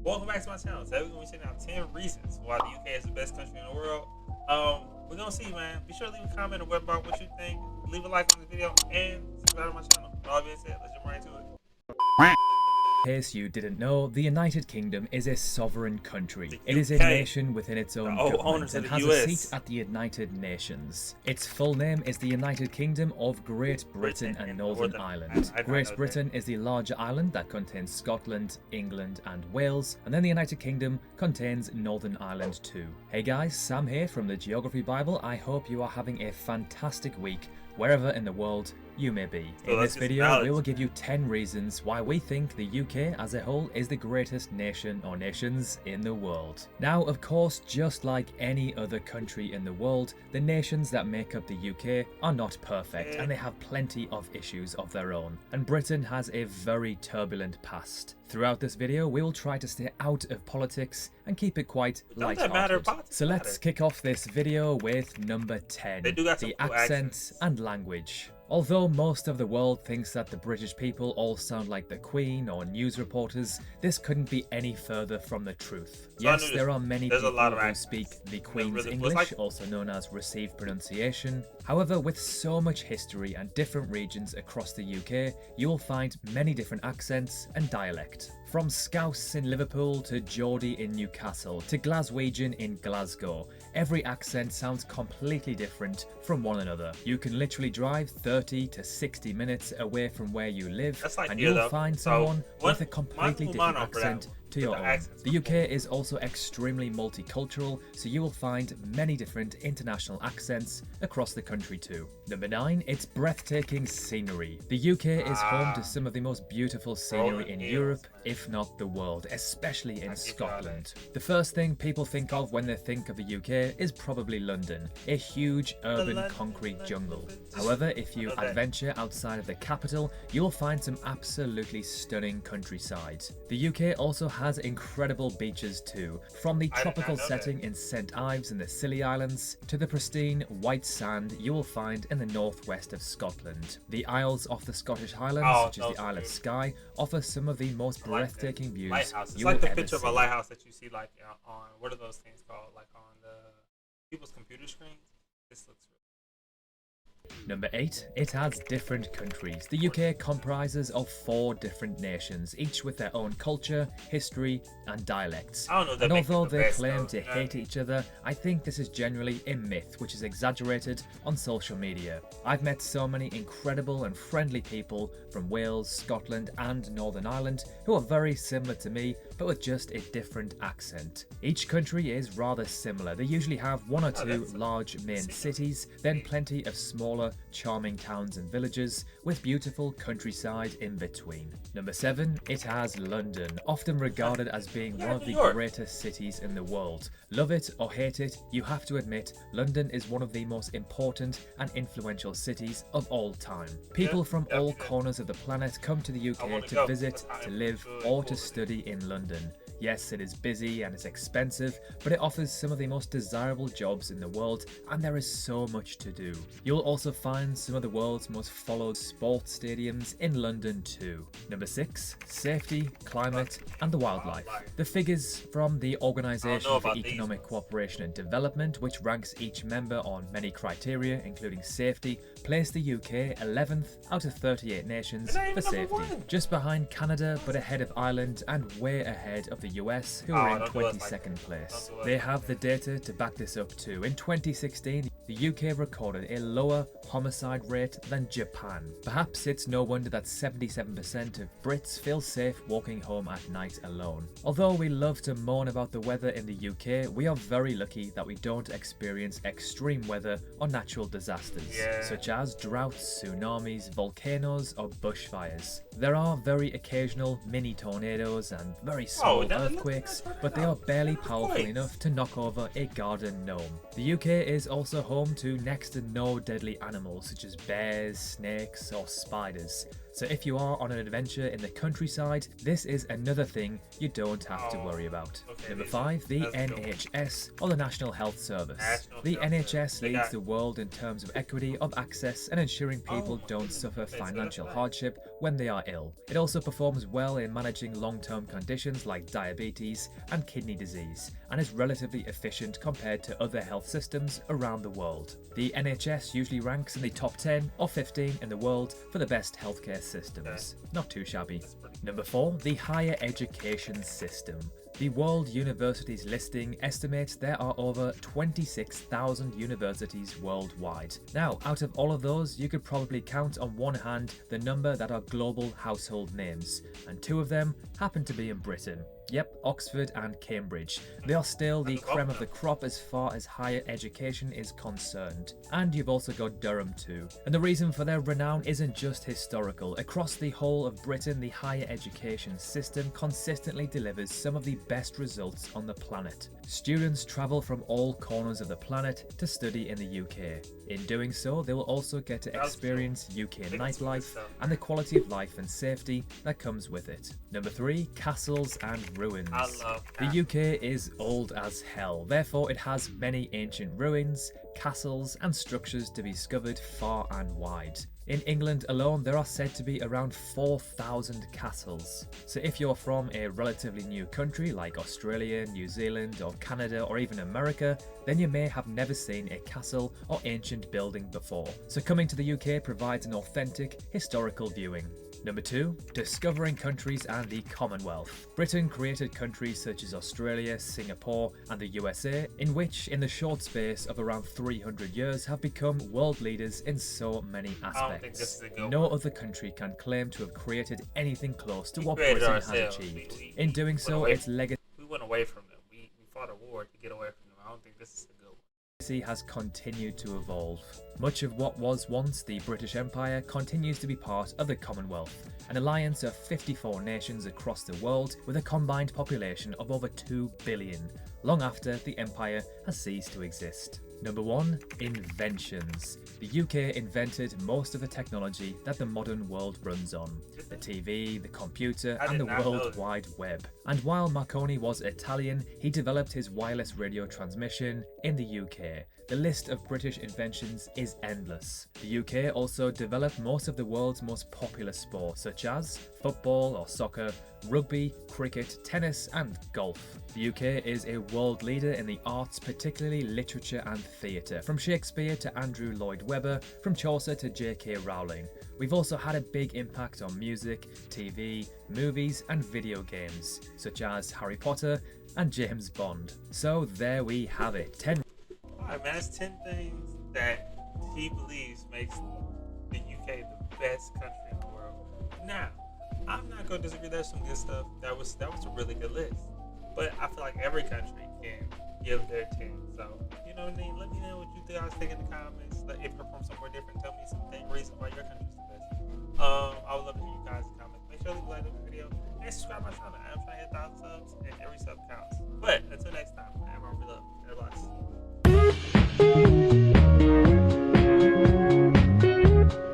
Welcome back to my channel. Today we're gonna be checking out 10 reasons why the UK is the best country in the world. We're gonna see, man. Be sure to leave a comment or what about what you think. Leave a like on the video and subscribe to my channel. With all being said, let's jump right into it. In case you didn't know, the United Kingdom is a sovereign country. It is a UK, nation within its own government owners and of the has US. a seat at the United Nations. Its full name is the United Kingdom of Great Britain and Northern Ireland. Great Britain is the larger island that contains Scotland, England and Wales, and then the United Kingdom contains Northern Ireland too. Hey guys, Sam here from the Geography Bible. I hope you are having a fantastic week wherever in the world you may be. In this video, we will give you 10 reasons why we think the UK as a whole is the greatest nation or nations in the world. Now, of course, just like any other country in the world, the nations that make up the UK are not perfect and they have plenty of issues of their own. And Britain has a very turbulent past. Throughout this video, we will try to stay out of politics and keep it quite light-hearted. So let's kick off this video with number 10, the accents and language. Although most of the world thinks that the British people all sound like the Queen or news reporters, this couldn't be any further from the truth. Yes, there are many people who speak the Queen's English, also known as received pronunciation. However, with so much history and different regions across the UK, you will find many different accents and dialect. From Scouse in Liverpool to Geordie in Newcastle to Glaswegian in Glasgow, every accent sounds completely different from one another. You can literally drive 30 to 60 minutes away from where you live and you'll find someone with a completely different accent to your own. The UK is also extremely multicultural, so you will find many different international accents across the country too. Number 9, it's breathtaking scenery. The UK is home to some of the most beautiful scenery in Europe, if not the world, especially in Scotland. The first thing people think of when they think of the UK is probably London, a huge urban concrete jungle. However, if you adventure outside of the capital, you'll find some absolutely stunning countryside. The UK also has incredible beaches too, from the tropical setting in St Ives in the Scilly Islands to the pristine white sand you will find in the northwest of Scotland. The Isles off the Scottish Highlands, such as the Isle of Skye, offer some of the most breathtaking views you will ever see. It's like the picture of a lighthouse that you see like on, what are those things called, like on the people's computer screens. This looks really. Number 8, it has different countries. The UK comprises of 4 different nations, each with their own culture, history and dialects. And although they claim to hate each other, I think this is generally a myth which is exaggerated on social media. I've met so many incredible and friendly people from Wales, Scotland and Northern Ireland who are very similar to me, but with just a different accent. Each country is rather similar. They usually have 1 or 2 large main cities, then plenty of smaller, charming towns and villages with beautiful countryside in between. Number 7, it has London, often regarded as being one of the greatest cities in the world. Love it or hate it, you have to admit London is one of the most important and influential cities of all time. People from all corners of the planet come to the UK to visit, to live or to study in London. Yes, it is busy and it's expensive, but it offers some of the most desirable jobs in the world and there is so much to do. You'll also find some of the world's most followed sports stadiums in London too. Number 6, safety, climate and the wildlife. The figures from the Organisation for Economic Cooperation and Development, which ranks each member on many criteria including safety, place the UK 11th out of 38 nations for safety. Just behind Canada but ahead of Ireland and way ahead of the US, who are in 22nd place. They have the data to back this up too. In 2016, the UK recorded a lower homicide rate than Japan. Perhaps it's no wonder that 77% of Brits feel safe walking home at night alone. Although we love to moan about the weather in the UK, we are very lucky that we don't experience extreme weather or natural disasters, such as droughts, tsunamis, volcanoes or bushfires. There are very occasional mini tornadoes and very small earthquakes, but they are barely powerful enough to knock over a garden gnome. The UK is also home to next to no deadly animals such as bears, snakes or spiders. So if you are on an adventure in the countryside, this is another thing you don't have to worry about. Okay, Number 5, the NHS, or the National Health Service. The NHS leads the world in terms of equity of access and ensuring people don't suffer financial hardship when they are ill. It also performs well in managing long-term conditions like diabetes and kidney disease, and is relatively efficient compared to other health systems around the world. The NHS usually ranks in the top 10 or 15 in the world for the best healthcare systems. Not too shabby. Number 4, the higher education system. The World Universities listing estimates there are over 26,000 universities worldwide. Now, out of all of those, you could probably count on one hand the number that are global household names, and 2 of them happen to be in Britain. Yep, Oxford and Cambridge. They are still the creme of the crop as far as higher education is concerned. And you've also got Durham too. And the reason for their renown isn't just historical. Across the whole of Britain, the higher education system consistently delivers some of the best results on the planet. Students travel from all corners of the planet to study in the UK. In doing so, they will also get to experience UK nightlife and the quality of life and safety that comes with it. Number 3, castles and ruins. I love the UK is old as hell, therefore it has many ancient ruins, castles and structures to be discovered far and wide. In England alone, there are said to be around 4,000 castles. So if you're from a relatively new country like Australia, New Zealand or Canada or even America, then you may have never seen a castle or ancient building before. So coming to the UK provides an authentic historical viewing. Number 2, discovering countries and the Commonwealth. Britain created countries such as Australia, Singapore and the USA, in which in the short space of around 300 years have become world leaders in so many aspects. No other country can claim to have created anything close to what Britain has achieved. In doing so, its legacy we went away from them. We fought a war to get away from them. I don't think this is a good one. Has continued to evolve. Much of what was once the British Empire continues to be part of the Commonwealth, an alliance of 54 nations across the world with a combined population of over 2 billion, long after the empire has ceased to exist. Number 1, Inventions. The UK invented most of the technology that the modern world runs on. The TV, the computer and the World Wide Web. And while Marconi was Italian, he developed his wireless radio transmission in the UK. The list of British inventions is endless. The UK also developed most of the world's most popular sports such as football or soccer, rugby, cricket, tennis and golf. The UK is a world leader in the arts, particularly literature and theatre, from Shakespeare to Andrew Lloyd Webber, from Chaucer to J.K. Rowling. We've also had a big impact on music, TV, movies and video games, such as Harry Potter and James Bond. So there we have it, 10 Alright man, that's 10 things that he believes makes the UK the best country in the world. Now, I'm not gonna disagree. There's some good stuff. That was a really good list. But I feel like every country can give their 10. So, you know what I mean? Let me know what you guys think in the comments. If you're from somewhere different, tell me some reasons why your country's the best.